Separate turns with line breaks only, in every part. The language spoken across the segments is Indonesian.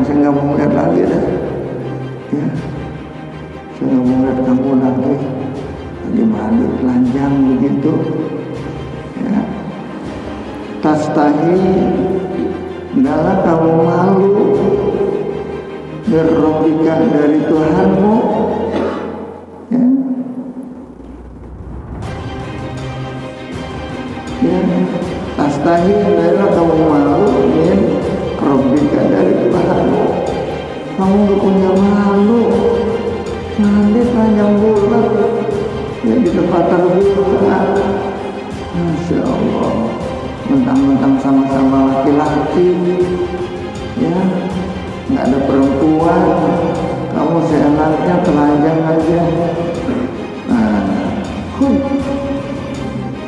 saya nggak mau lihat lagi dah. Ya, saya nggak mau lihat kamu lagi mandi telanjang begitu. Ya, tastahi, hendaklah kamu malu berrobbika dari Tuhanmu. Ya, ya, tastahi, hendaklah kamu malu min robbika dari Tuhanmu. Kamu gak punya malu mandi telanjang bulat ya di tempat terbuka. Masya Allah, mentang-mentang sama-sama laki-laki, ya nggak ada perempuan, kamu seenaknya telanjang aja. Nah,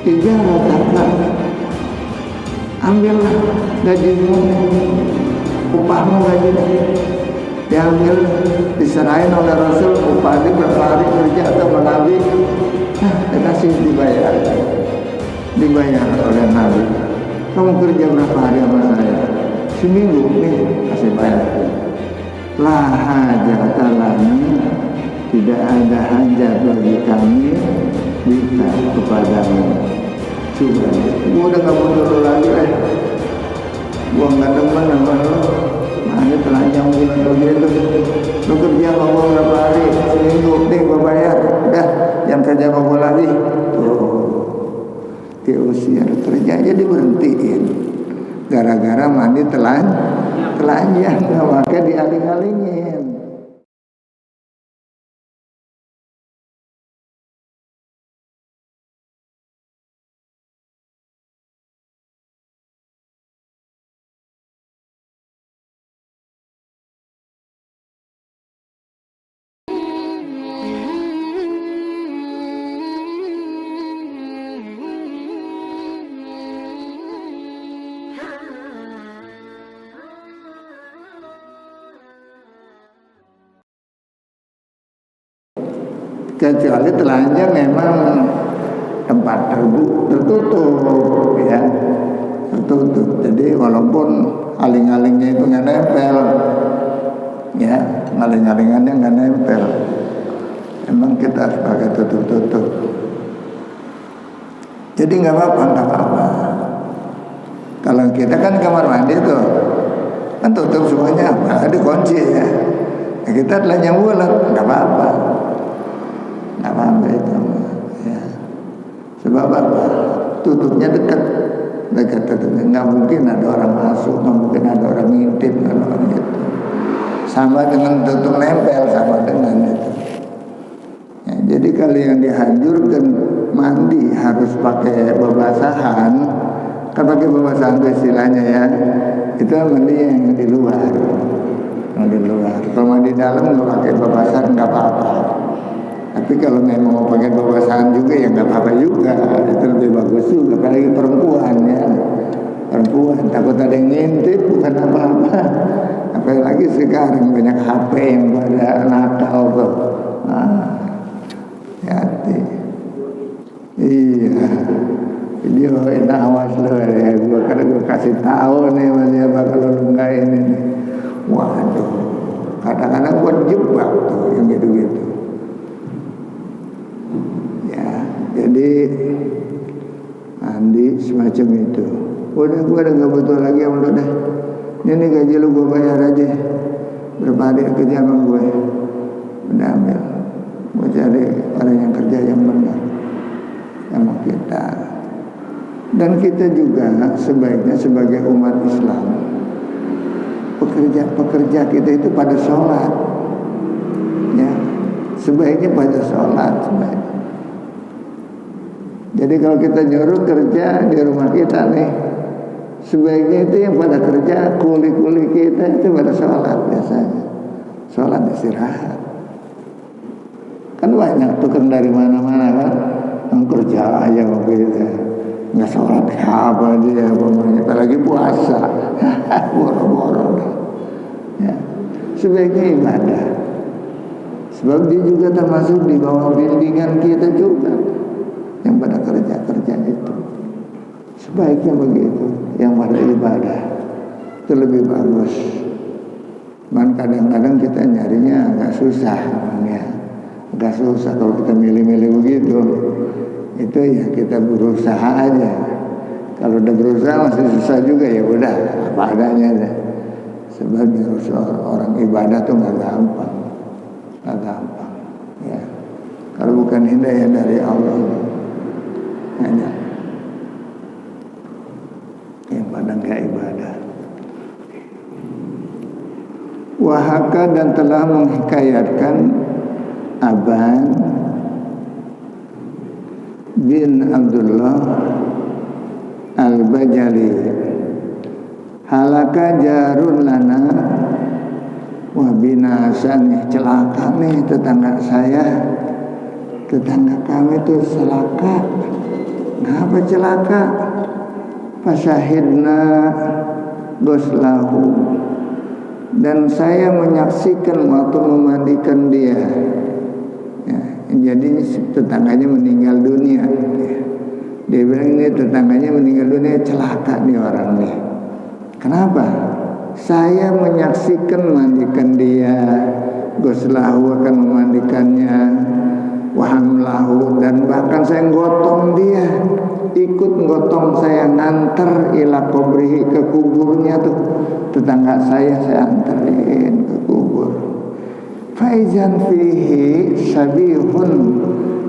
tiga katakan, ambillah gajimu, upahmu gajimu, diambil, diserahin oleh Rasul, upah di berapa hari kerja atau Nabi, dikasih dibayar oleh Nabi. Kamu kerja berapa hari sama saya? Seminggu, nih kasih bayar. La hajata lana, tidak ada hajat bagi kami bika kepadamu. Coba, gua udah gak butuh lagi lah. Gua gak demen sama lo. Nah, ini telanjang bulan begitu. Lo kerja sama gua berapa hari? Seminggu, nih gua bayar. Udah, yang kerja sama gua lagi. Tuh, diusir, kerja jadi berhentiin. Gara-gara mandi telanjang, maka dialing-alingin. Kecuali telanjang memang tempat tertutup, ya, tertutup. Jadi walaupun aling-alingnya itu nggak nempel, ya, aling-alingannya nggak nempel, emang kita harus pakai tutup-tutup. Jadi nggak apa-apa. Kalau kita kan kamar mandi tuh kan tutup semuanya, ada kunci ya. Kita telanjang bulat, nggak apa-apa. Nggak apa-apa itu, ya. Sebab apa? Tutupnya dekat, nggak mungkin ada orang masuk, nggak mungkin ada orang ngintip kalau gitu. Sama dengan tutup nempel, sama dengan itu. Ya, jadi kalau yang dianjurkan mandi harus pakai babasahan, kan pakai babasahan istilahnya ya, itu mandi yang di luar, di luar. Kalau mandi dalam nggak pakai babasahan nggak apa-apa. Tapi kalau memang mau pakai babasahan juga ya nggak apa-apa juga, itu lebih bagus juga. Apalagi perempuan ya, perempuan takut ada yang ngintip bukan apa-apa. Apalagi sekarang banyak HP yang pada nakal tuh. Hati. Iya, video ini awas lo ya. Gue kasih tahu nih siapa kalau lu nggak ini nih. Waduh, kadang-kadang gue jebak tuh yang gitu-gitu. Jadi mandi semacam itu. Udah gue udah gak butuh lagi sama lu deh. Ini gaji lu gue bayar aja. Berapa hari kerja sama gue, udah ambil. Gue cari orang yang kerja yang benar sama kita. Dan kita juga sebaiknya sebagai umat Islam, pekerja kita itu pada sholat, ya. Sebaiknya pada sholat sebaiknya. Jadi kalau kita nyuruh kerja di rumah kita nih, sebaiknya itu yang pada kerja, kuli-kuli kita itu pada sholat biasanya. Sholat istirahat. Kan banyak tukang dari mana-mana kan, yang kerja aja begitu. Nggak sholat apa dia, apalagi puasa, boro-boro. Ya. Sebaiknya ibadah. Sebab dia juga termasuk di bawah bimbingan kita juga. Yang pada kerja itu sebaiknya begitu, yang pada ibadah itu lebih bagus. Cuman kadang-kadang kita nyarinya agak susah ya. Agak susah kalau kita milih-milih begitu. Itu ya kita berusaha aja. Kalau udah berusaha masih susah juga, ya udah apa adanya aja. Sebab orang ibadah tuh nggak gampang. Ya. Kalau bukan hidayah dari Allah, hanya yang pada nggak ibadah. Wahaka, dan telah menghikayatkan Aban bin Abdullah Al-Bajali, halaka jarun lana, wah binasa nih, celaka nih tetangga saya, tetangga kami tuh celaka. Kenapa celaka? Fasahidna goslahu, dan saya menyaksikan waktu memandikan dia ya, jadi tetangganya meninggal dunia ya. Dia bilang ini tetangganya meninggal dunia, celaka nih orang nih. Kenapa? Saya menyaksikan memandikan dia, goslahu akan memandikannya, wahamlahu, dan bahkan saya gotong dia, ikut gotong saya, nganter ila kubrihi, ke kuburnya tuh tetangga saya anterin ke kubur. Faizan fihi sabihun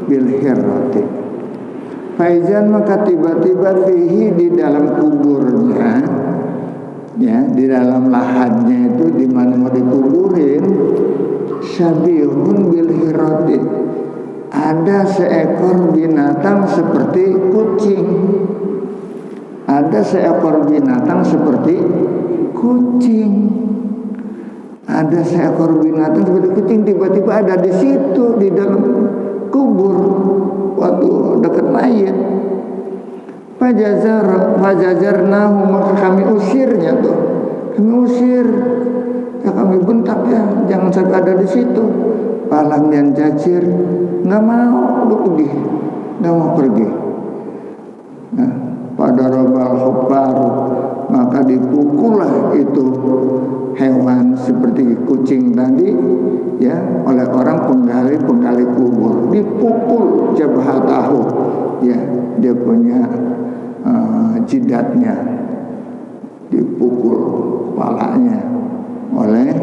bil hirrati, faizan maka tiba-tiba fihi di dalam kuburnya ya, di dalam lahannya itu di mana mau dikuburin, sabihun bil hirrati, ada seekor binatang seperti kucing. Ada seekor binatang seperti kucing. Ada seekor binatang seperti kucing, tiba-tiba ada di situ di dalam kubur waktu dekat mayat. Fajajarnahu, maka kami usirnya tuh. Kami usir. Ya kami bentak ya, jangan sampai ada di situ. Palam yang jajir, nggak mau pergi, nggak mau pergi. Nah, pada robal hopar, maka dipukullah itu hewan seperti kucing tadi ya oleh orang penggali kubur. Dipukul jabhatahu ya, dia punya jidatnya, dipukul kepalanya oleh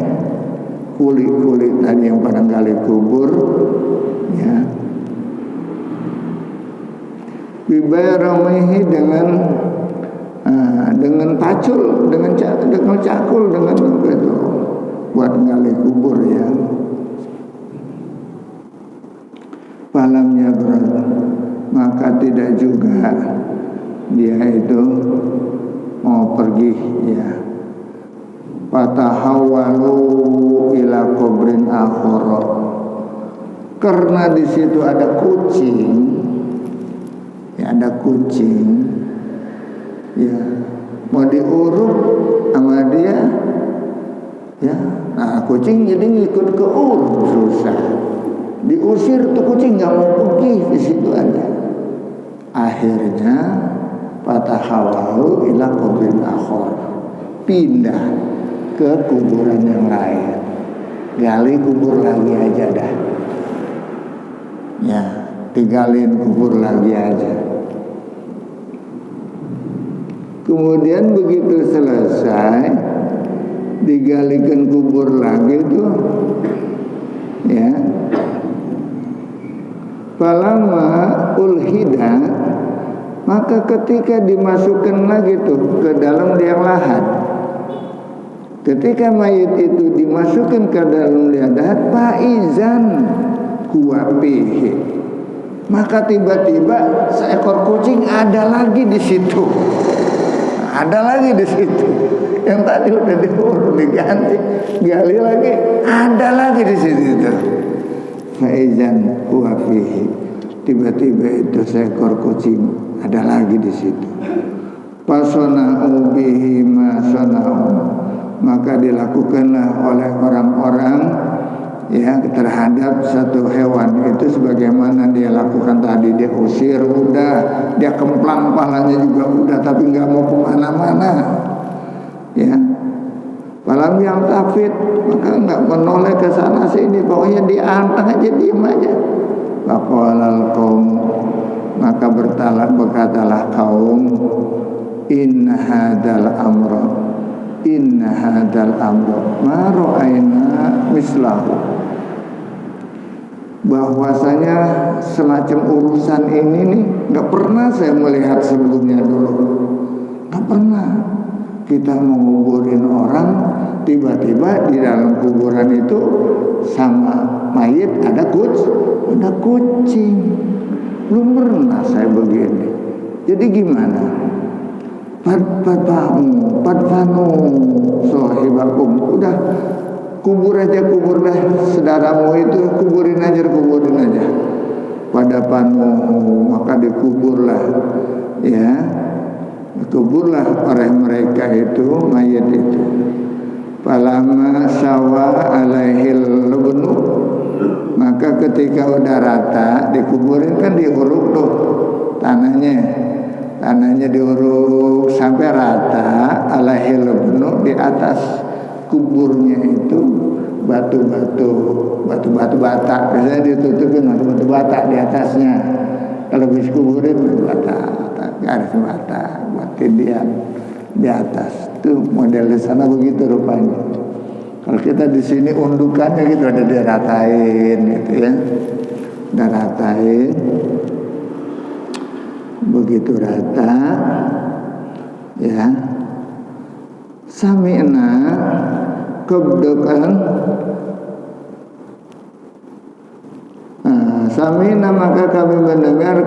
kulit-kulit tadi yang pada gali kubur ya. Bibayaramihi, dengan pacul, dengan cakul, dengan itu buat gali kubur ya. Falamnya berat, maka tidak juga dia itu mau pergi ya. Fatahawalu ila kubrin akhara, karena di situ ada kucing ya, ada kucing ya, mau diurut sama dia ya. Nah kucing jadi ngikut ke urut, susah diusir tuh kucing, nggak mau pergi, di situ aja. Akhirnya fatahawalu ila kubrin akhara, pindah ke kuburan yang lain, gali kubur lagi aja dah ya, digalin kubur lagi aja. Kemudian begitu selesai digalikan kubur lagi tuh ya, falama ulhida, maka ketika dimasukkan lagi tuh ke dalam liang lahat, ketika mayit itu dimasukkan ke dalam liang lahat, faizan kuwapihi, maka tiba-tiba seekor kucing ada lagi di situ. Ada lagi di situ. Yang tadi udah diurut, diganti, gali lagi, ada lagi di situ. Faizan kuwapihi, tiba-tiba itu seekor kucing ada lagi di situ. Fasona'u bihi ma sona'u, maka dilakukanlah oleh orang-orang ya terhadap satu hewan itu sebagaimana dia lakukan tadi. Dia usir udah, dia kemplang palanya juga udah, tapi nggak mau kemana-mana ya. Falam yang tafid, maka enggak menoleh ke sana sini, pokoknya dianteng aja, diem aja. Faqalal qaum, maka berkatalah kaum, inna hadal amra ma ra'ayna mislahu, bahwasanya semacam urusan ini nih nggak pernah saya melihat sebelumnya dulu, nggak pernah. Kita menguburin orang, tiba-tiba di dalam kuburan itu sama mayit ada kucing. Belum pernah saya begini. Jadi gimana? Padfanu sohibakum, udah kubur aja saudaramu itu, kuburin aja. Pada panu, maka dikuburlah, ya, dikuburlah oleh mereka itu mayat itu. Falama sawa alaihil lubnu, maka ketika udah rata dikuburin kan diuruk tuh tanahnya diuruk sampai rata, alaihil lubnu, di atas kuburnya itu batu bata, biasanya ditutupin batu bata di atasnya. Kalau habis kuburin bata, garis bata buat tindian di atas. Itu model di sana begitu rupanya. Kalau kita di sini undukannya gitu, ada diratain gitu ya, diratain begitu rata, ya. Sami'na kebdokan, sami'na maka kami mendengar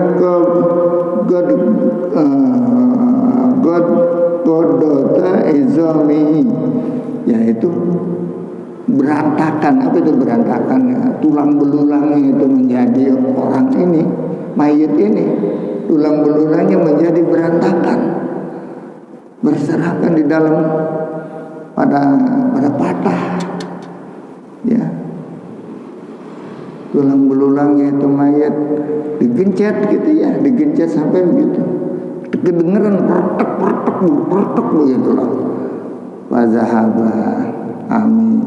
godota izomi, yaitu berantakan. Apa itu berantakan? Ya, tulang belulangnya itu menjadi orang ini, mayit ini, tulang belulangnya menjadi berantakan, berserakan di dalam pada patah, ya. Tulang belulangnya itu mayat digencet gitu ya, digencet sampai begitu, kedengeran pertek begitulah. Wazahaba ami,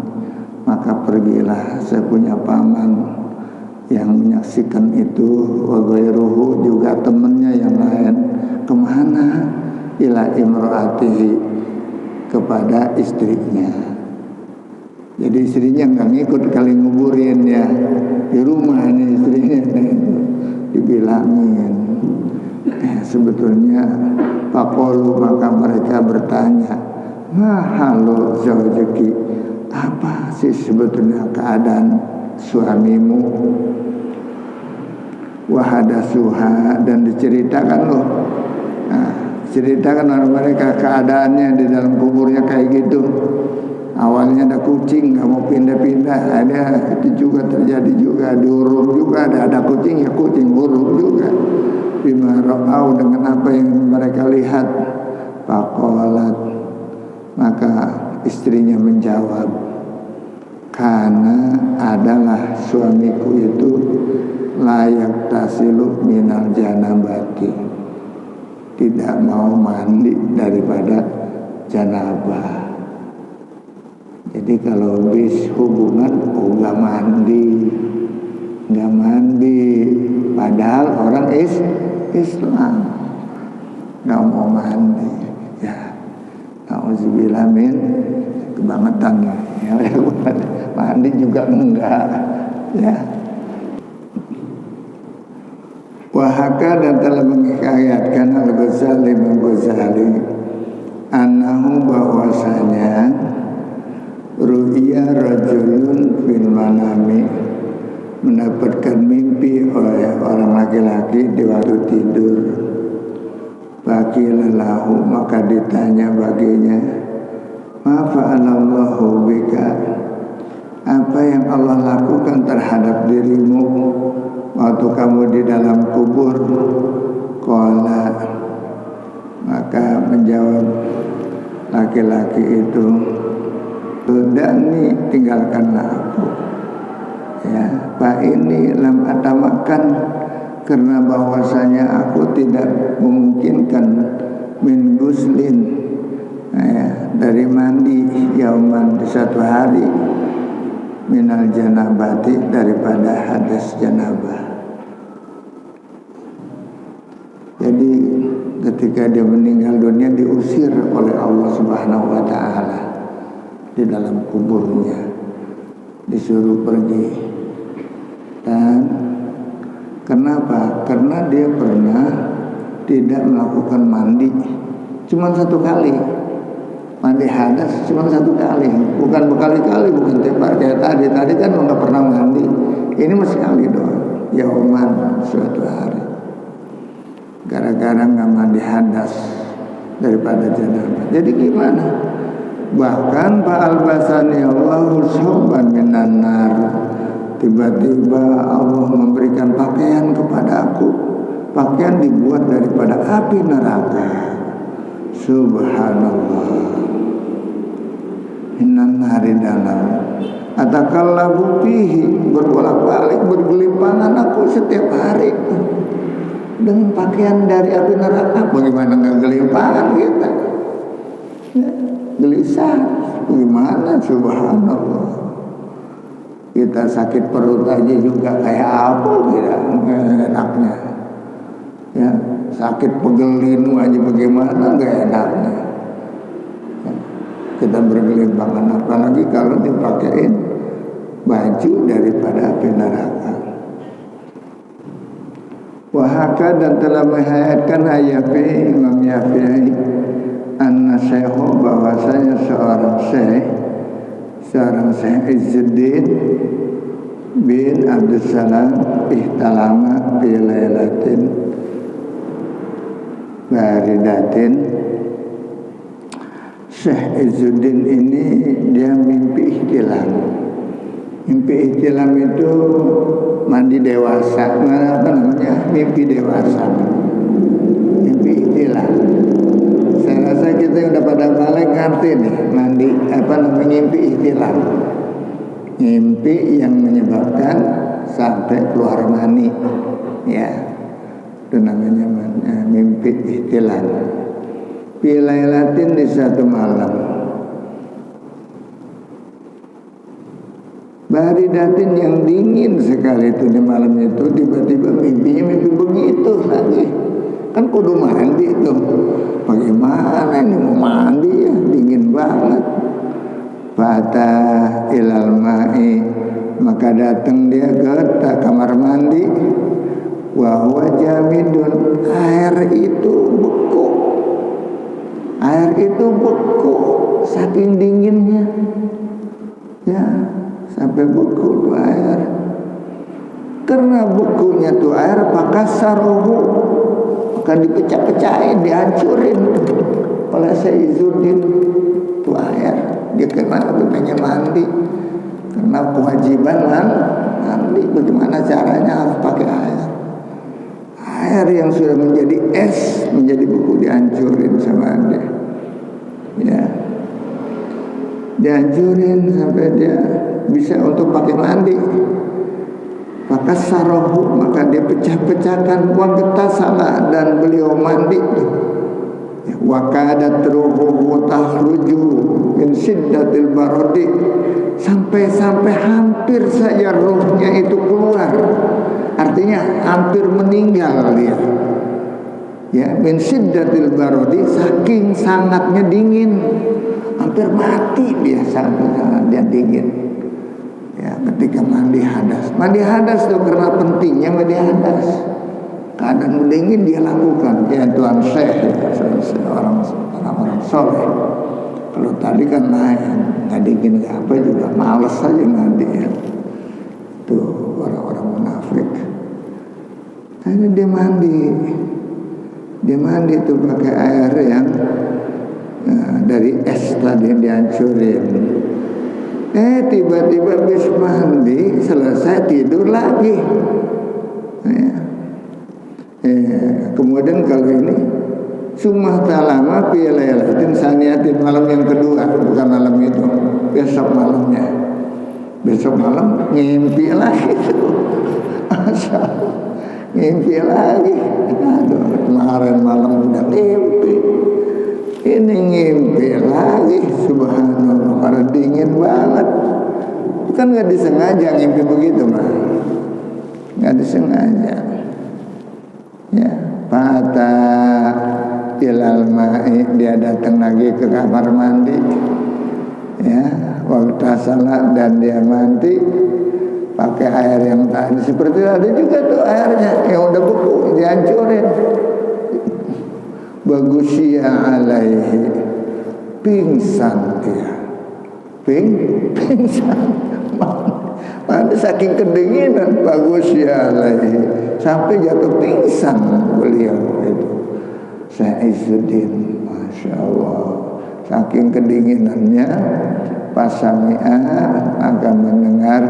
maka pergilah saya punya paman yang menyaksikan itu, wa ghairuhu, juga temannya yang lain. Kemana? Ila imro'atihi, kepada istrinya. Jadi istrinya nggak ngikut kali nguburin ya, di rumah ini istrinya dibilangin. Sebetulnya Pakolu, maka mereka bertanya, mahalu zawjaki, apa sih sebetulnya keadaan suamimu? Wahadasuha, dan diceritakan loh. Nah, ceritakan oleh mereka keadaannya di dalam kuburnya kayak gitu. Awalnya ada kucing nggak mau pindah-pindah, ada itu juga terjadi juga, diuruk juga, ada kucing ya kucing, uruk juga. Bima ra'au, dengan apa yang mereka lihat. Faqalat, maka istrinya menjawab, karena adalah suamiku itu layak tasilu minal janabati, tidak mau mandi daripada janabah. Jadi kalau habis hubungan nggak mandi, padahal orang Islam nggak mau mandi, ya. Nauzubillah min kebangetan ya, mandi juga enggak, ya. Wahaka, dan telah menghikayatkan Al-Ghazali anahu, bahwasanya ru'ya rajulun fil manami, mendapatkan mimpi oleh orang laki-laki di waktu tidur. Baqila lahu, maka ditanya baginya, ma fa'alallahu bika, apa yang Allah lakukan terhadap dirimu waktu kamu di dalam kubur? Qala, maka menjawab laki-laki itu, Dani, tinggalkanlah aku, ya. Pak ini lam atamakan, karena bahwasanya aku tidak memungkinkan min guslin, dari mandi yauman di satu hari, minal janabati daripada hadas janabah. Jadi ketika dia meninggal dunia diusir oleh Allah Subhanahu wa taala di dalam kuburnya, disuruh pergi. Dan kenapa? Karena dia pernah tidak melakukan mandi cuma satu kali. Mandi hadas cuma satu kali, bukan berkali-kali, bukan tiap hari kayak tadi. Tadi kan nggak pernah mandi, ini masih sekali doang. Yauman, suatu hari. Gara-gara nggak mandi hadas daripada janabah. Jadi gimana? Bahkan fa'albasani Allahu thawban minan nar. Tiba-tiba Allah memberikan pakaian kepada aku. Pakaian dibuat daripada api neraka. Subhanallah. Minan nari dalam. Atakallabu fihi, berbolak-balik, bergelimpangan aku setiap hari dengan pakaian dari api neraka. Bagaimana nggak gelimpangan kita? Ya, gelisah. Bagaimana? Subhanallah. Kita sakit perut aja juga kayak apa kira enaknya. Ya, sakit pegel linu aja bagaimana nggak enaknya. Ya, kita bergelimpangan, apalagi kalau dipakein baju daripada api neraka. Wahaka, dan telah menghayatkan Yafi'i, Imam Yafi'i, anna syekhu, bahwasanya seorang Syekh Izzuddin bin Abdussalam ihtalama fi lailatin baridatin. Syekh Izzuddin ini dia mimpi ihtilam. Mimpi ihtilam itu mandi dewasa, apa namanya? Mimpi dewasa. Mimpi ihtilam. Saya rasa kita yang udah pada balik ngerti nih, mandi apa namanya, mimpi ihtilam. Mimpi yang menyebabkan sampai keluar mani. Ya. Itu namanya mimpi ihtilam. Fi lailatin, di satu malam. Baridatin, yang dingin sekali itu di malam itu. Tiba-tiba mimpinya mimpi begitu lagi. Kan kudu mandi tuh. Bagaimana ini mau mandi ya, dingin banget. Fata ilal ma'i, maka datang dia ke kamar mandi. Wa huwa jamidun, air itu beku. Air itu beku saking dinginnya. Ya, sampai beku tuh air. Karena bekunya tuh air, pakasaruhu, maka dipecah-pecahin, dihancurin oleh Izzuddin tuh air. Dia kemana tuh pengen mandi, karena kewajiban mandi. Bagaimana caranya? Harus pakai air. Air yang sudah menjadi es, menjadi beku, dihancurin sama dia. Ya, dihancurin sampai dia bisa untuk pakai mandi. Maka sarohu, maka dia pecah-pecahkan, wanita salah, dan beliau mandi. Wakadat ruhuhu tahruju min siddatil barodi, sampai hampir saja rohnya itu keluar, artinya hampir meninggal dia. Ya, min siddatil barodi, saking sangatnya dingin, hampir mati dia sampai dia dingin. Ya, ketika mandi hadas itu karena pentingnya mandi hadas. Keadaan dingin dia lakukan. Ya, Tuan Syekh, orang soleh. Kalau tadi kan nggak dingin nggak apa juga, males saja mandi ya. Tuh orang-orang munafik. Akhirnya dia mandi tuh pakai air yang dari es tadi yang dihancurin. Tiba-tiba habis mandi selesai tidur lagi. Kemudian kalau ini sumah talama fi lailatin saniyatin, malam yang kedua, bukan malam itu, besok malamnya. Besok malam ngimpi lagi tuh. Ngimpi lagi. Aduh, kemarin malam udah ngimpi. Ini ngimpi lagi, subhanallah, karena dingin banget. Kan nggak disengaja ngimpi begitu mah, nggak disengaja. Ya, fata ilal ma'i, dia datang lagi ke kamar mandi. Ya, waktu salat dan dia mandi pakai air yang tadi. Seperti ada juga tuh airnya yang udah beku dihancurin. Bagusya alaihi, pingsan dia, pingsan. Mana saking kedinginan, bagusya alaihi, sampai jatuh pingsan beliau itu. Saizuddin, masya Allah, saking kedinginannya pasami'ah akan mendengar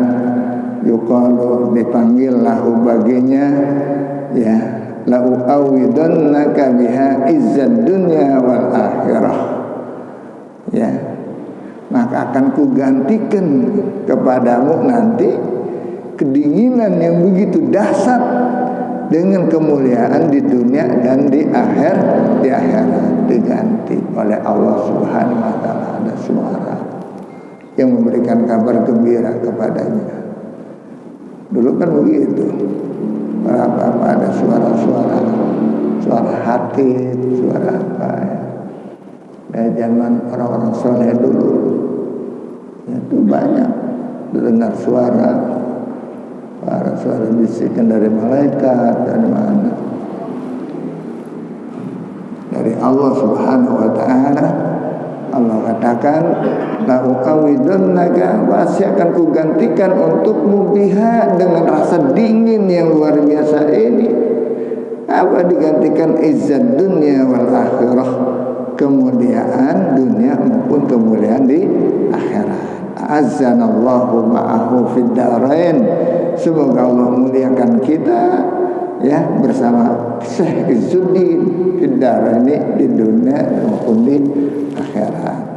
yuqalu, dipanggil lahu baginya, ya, lau awidannaka biha izzad dunya wal akhirah, ya, maka akan kugantikan kepadamu nanti kedinginan yang begitu dahsyat dengan kemuliaan di dunia dan di akhirat. Diganti oleh Allah Subhanahu wa taala. Ada suara yang memberikan kabar gembira kepadanya. Dulu kan begitu. Apa ada suara-suara, suara hati, suara apa ya. Zaman orang-orang soleh dulu itu banyak dengar suara bisikan dari malaikat, dari mana? Dari Allah Subhanahu wa taala. Allah katakan, la uqawidunnaga, pasti akan kugantikan untukmu biha, dengan rasa dingin yang luar biasa ini. Apa digantikan? Izzad dunya wal akhirah, kemuliaan dunia maupun kemuliaan di akhirat. Azzanallahu ma'ahu fid darain. Semoga Allah muliakan kita, ya, bersama Syekh Izzuddin fid darain, di dunia maupun di akhirat.